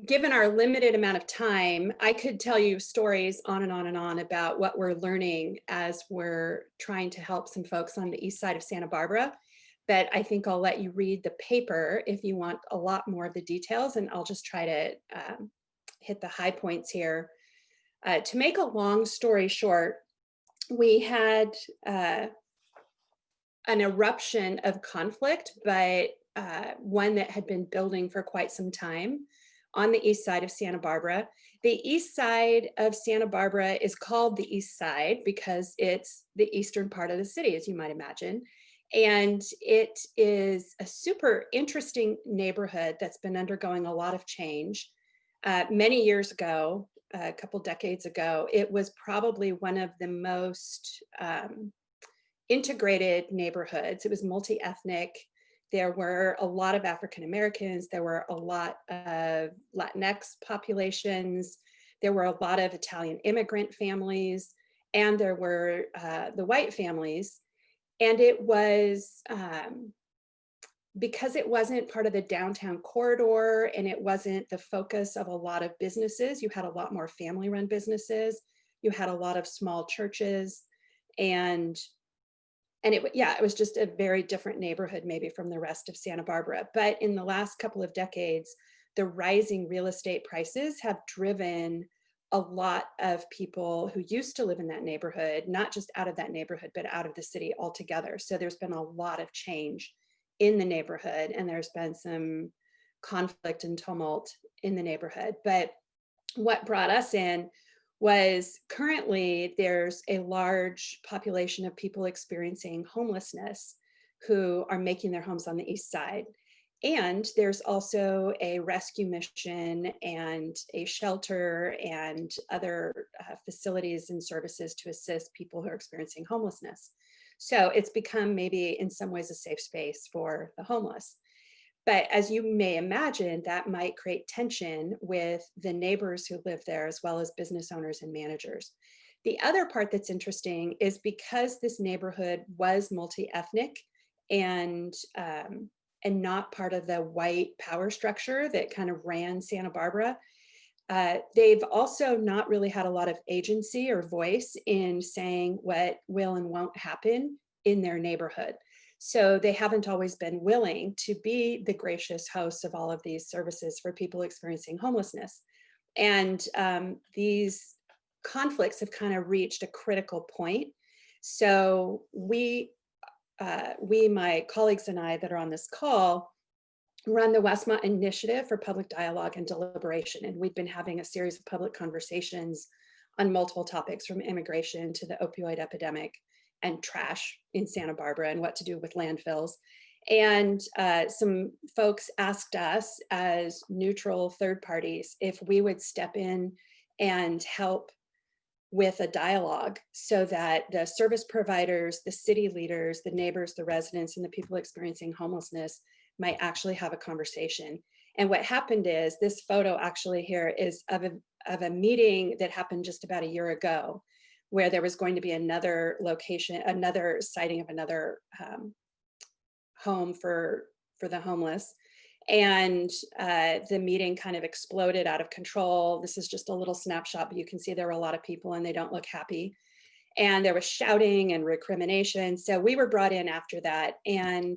given our limited amount of time, I could tell you stories on and on and on about what we're learning as we're trying to help some folks on the east side of Santa Barbara. But I think I'll let you read the paper if you want a lot more of the details, and I'll just try to hit the high points here. To make a long story short, we had an eruption of conflict, but one that had been building for quite some time on the east side of Santa Barbara. The east side of Santa Barbara is called the East Side because it's the eastern part of the city, as you might imagine. And it is a super interesting neighborhood that's been undergoing a lot of change. Many years ago, a couple decades ago, it was probably one of the most integrated neighborhoods. It was multi-ethnic. There were a lot of African Americans. There were a lot of Latinx populations. There were a lot of Italian immigrant families, and there were the white families. And it was, because it wasn't part of the downtown corridor and it wasn't the focus of a lot of businesses, you had a lot more family-run businesses. You had a lot of small churches, and it was just a very different neighborhood maybe from the rest of Santa Barbara. But in the last couple of decades, the rising real estate prices have driven a lot of people who used to live in that neighborhood, not just out of that neighborhood, but out of the city altogether. So there's been a lot of change in the neighborhood, and there's been some conflict and tumult in the neighborhood. But what brought us in was currently there's a large population of people experiencing homelessness who are making their homes on the east side. And there's also a rescue mission and a shelter and other facilities and services to assist people who are experiencing homelessness. So it's become maybe in some ways a safe space for the homeless. But as you may imagine, that might create tension with the neighbors who live there, as well as business owners and managers. The other part that's interesting is because this neighborhood was multi-ethnic and not part of the white power structure that kind of ran Santa Barbara, they've also not really had a lot of agency or voice in saying what will and won't happen in their neighborhood. So they haven't always been willing to be the gracious hosts of all of these services for people experiencing homelessness. And these conflicts have kind of reached a critical point. So we, my colleagues and I that are on this call, run the Westmont Initiative for Public Dialogue and Deliberation. And we've been having a series of public conversations on multiple topics, from immigration to the opioid epidemic and trash in Santa Barbara and what to do with landfills. And some folks asked us as neutral third parties if we would step in and help with a dialogue so that the service providers, the city leaders, the neighbors, the residents, and the people experiencing homelessness might actually have a conversation. And what happened is, this photo actually here is of a meeting that happened just about a year ago, where there was going to be another location, another siting of another home for the homeless. And the meeting kind of exploded out of control. This is just a little snapshot, but you can see there were a lot of people and they don't look happy. And there was shouting and recrimination. So we were brought in after that. And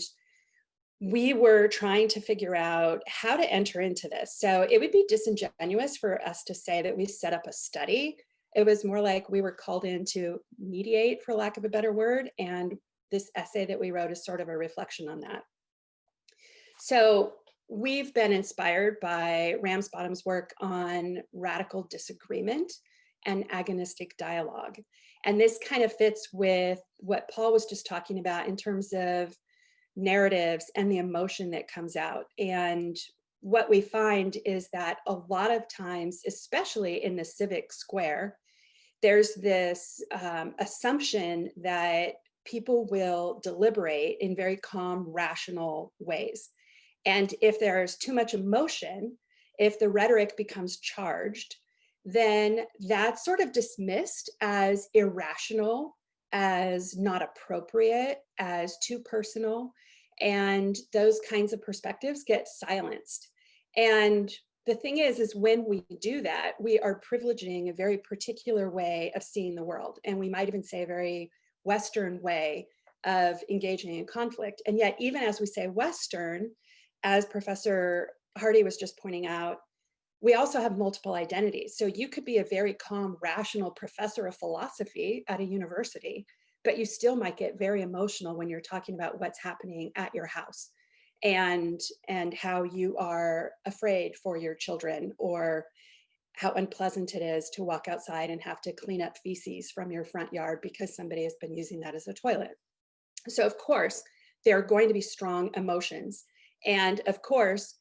we were trying to figure out how to enter into this. So it would be disingenuous for us to say that we set up a study. It was more like we were called in to mediate, for lack of a better word. And this essay that we wrote is sort of a reflection on that. So we've been inspired by Ramsbottom's work on radical disagreement and agonistic dialogue. And this kind of fits with what Paul was just talking about in terms of narratives and the emotion that comes out. And what we find is that a lot of times, especially in the civic square, there's this assumption that people will deliberate in very calm, rational ways. And if there's too much emotion, if the rhetoric becomes charged, then that's sort of dismissed as irrational, as not appropriate, as too personal. And those kinds of perspectives get silenced. And the thing is when we do that, we are privileging a very particular way of seeing the world. And we might even say a very Western way of engaging in conflict. And yet, even as we say Western, as Professor Hardy was just pointing out, we also have multiple identities. So you could be a very calm, rational professor of philosophy at a university, but you still might get very emotional when you're talking about what's happening at your house and how you are afraid for your children, or how unpleasant it is to walk outside and have to clean up feces from your front yard because somebody has been using that as a toilet. So of course, there are going to be strong emotions. And of course,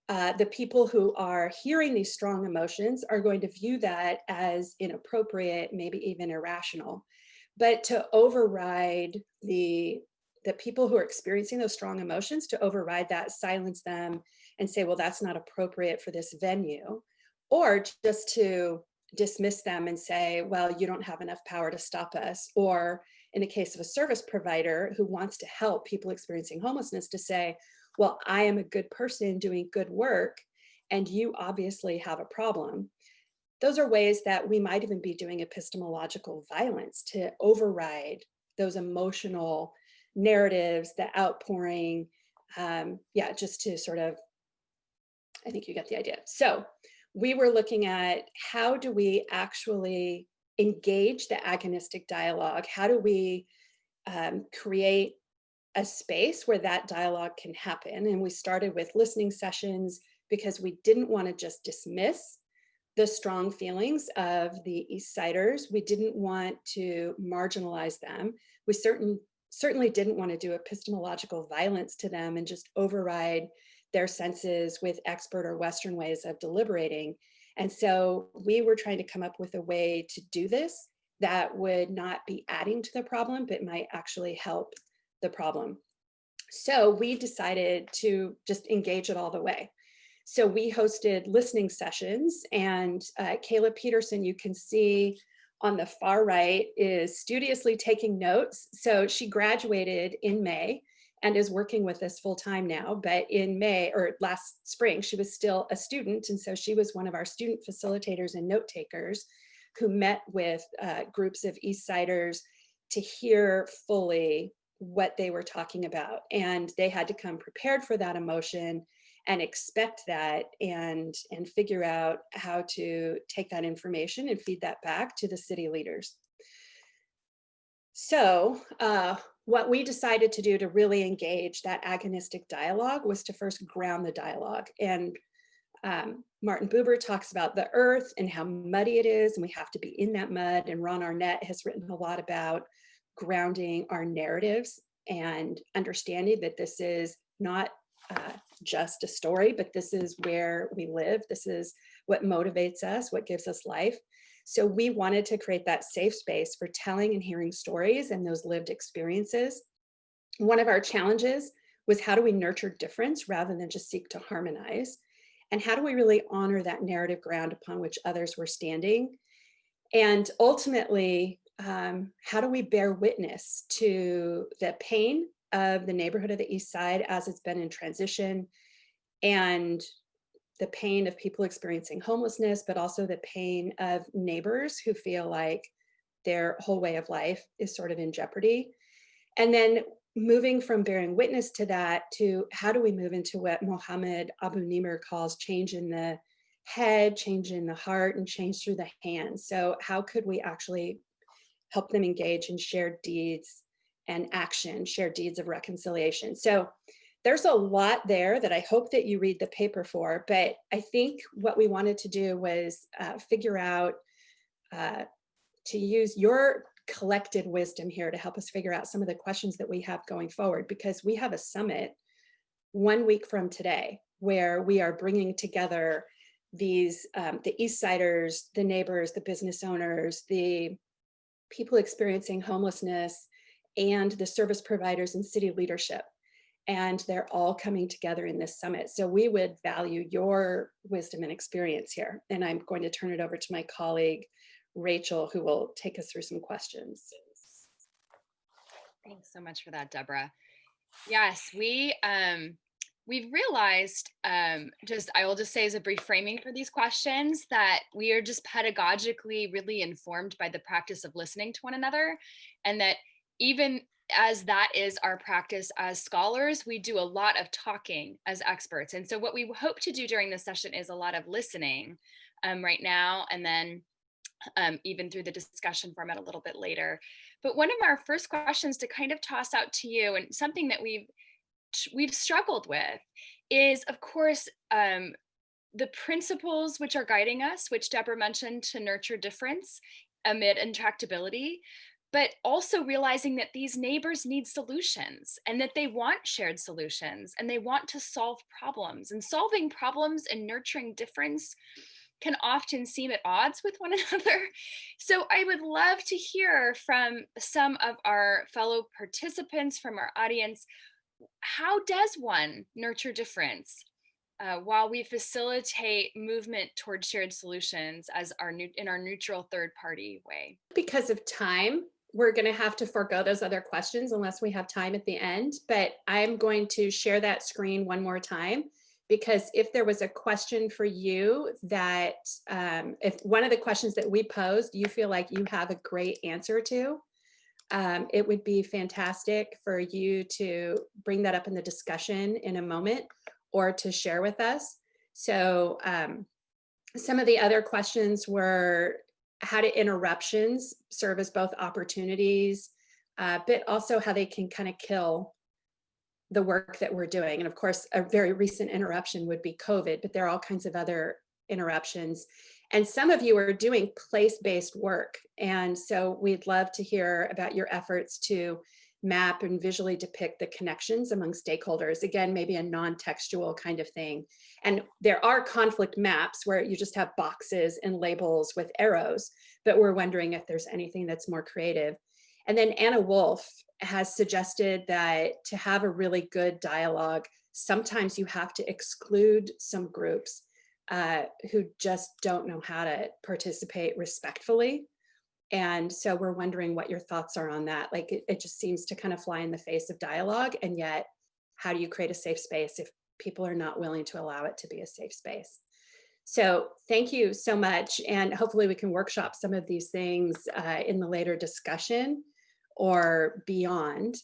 the people who are hearing these strong emotions are going to view that as inappropriate, maybe even irrational. But to override the people who are experiencing those strong emotions, to override that, silence them, and say, well, that's not appropriate for this venue, or just to dismiss them and say, well, you don't have enough power to stop us. Or in the case of a service provider who wants to help people experiencing homelessness, to say, well, I am a good person doing good work, and you obviously have a problem. Those are ways that we might even be doing epistemological violence, to override those emotional narratives, the outpouring, just to sort of, I think you get the idea. So we were looking at, how do we actually engage the agonistic dialogue? How do we create a space where that dialogue can happen? And we started with listening sessions because we didn't want to just dismiss the strong feelings of the Eastsiders. We didn't want to marginalize them. We certainly didn't want to do epistemological violence to them and just override their senses with expert or Western ways of deliberating. And so we were trying to come up with a way to do this that would not be adding to the problem, but might actually help the problem. So we decided to just engage it all the way. So we hosted listening sessions, and Kayla Peterson, you can see on the far right, is studiously taking notes. So she graduated in May and is working with us full time now, but in May, or last spring, she was still a student. And so she was one of our student facilitators and note takers who met with groups of Eastsiders to hear fully what they were talking about. And they had to come prepared for that emotion and expect that, and figure out how to take that information and feed that back to the city leaders. So what we decided to do to really engage that agonistic dialogue was to first ground the dialogue. And Martin Buber talks about the earth and how muddy it is, and we have to be in that mud. And Ron Arnett has written a lot about grounding our narratives and understanding that this is not just a story, but this is where we live. This is what motivates us, what gives us life. So we wanted to create that safe space for telling and hearing stories and those lived experiences. One of our challenges was, how do we nurture difference rather than just seek to harmonize? And how do we really honor that narrative ground upon which others were standing? And ultimately, how do we bear witness to the pain of the neighborhood of the Eastside as it's been in transition, and the pain of people experiencing homelessness, but also the pain of neighbors who feel like their whole way of life is sort of in jeopardy? And then moving from bearing witness to that to, how do we move into what Mohammed Abu-Nimer calls change in the head, change in the heart, and change through the hands? So how could we actually help them engage in shared deeds and action, shared deeds of reconciliation? So there's a lot there that I hope that you read the paper for, but I think what we wanted to do was figure out to use your collected wisdom here to help us figure out some of the questions that we have going forward, because we have a summit 1 week from today where we are bringing together these, the Eastsiders, the neighbors, the business owners, the people experiencing homelessness, and the service providers and city leadership. And they're all coming together in this summit. So we would value your wisdom and experience here. And I'm going to turn it over to my colleague, Rachel, who will take us through some questions. Thanks so much for that, Deborah. Yes, we we've realized, I will just say as a brief framing for these questions, that we are just pedagogically really informed by the practice of listening to one another. And that even as that is our practice as scholars, we do a lot of talking as experts. And so, what we hope to do during this session is a lot of listening right now, and then even through the discussion format a little bit later. But one of our first questions to kind of toss out to you, and something that we've struggled with, is of course the principles which are guiding us, which Deborah mentioned, to nurture difference amid intractability, but also realizing that these neighbors need solutions, and that they want shared solutions, and they want to solve problems, and solving problems and nurturing difference can often seem at odds with one another. So I would love to hear from some of our fellow participants, from our audience, how does one nurture difference while we facilitate movement toward shared solutions as in our neutral third party way? Because of time, we're going to have to forego those other questions unless we have time at the end. But I'm going to share that screen one more time, because if there was a question for you that, if one of the questions that we posed, you feel like you have a great answer to, it would be fantastic for you to bring that up in the discussion in a moment, or to share with us. So some of the other questions were, how do interruptions serve as both opportunities, but also how they can kind of kill the work that we're doing. And of course, a very recent interruption would be COVID, but there are all kinds of other interruptions. And some of you are doing place-based work. And so we'd love to hear about your efforts to map and visually depict the connections among stakeholders. Again, maybe a non-textual kind of thing. And there are conflict maps where you just have boxes and labels with arrows, but we're wondering if there's anything that's more creative. And then Anna Wolf has suggested that to have a really good dialogue, sometimes you have to exclude some groups who just don't know how to participate respectfully. And so we're wondering what your thoughts are on that. Like, it just seems to kind of fly in the face of dialogue. And yet, how do you create a safe space if people are not willing to allow it to be a safe space? So thank you so much. And hopefully we can workshop some of these things in the later discussion or beyond.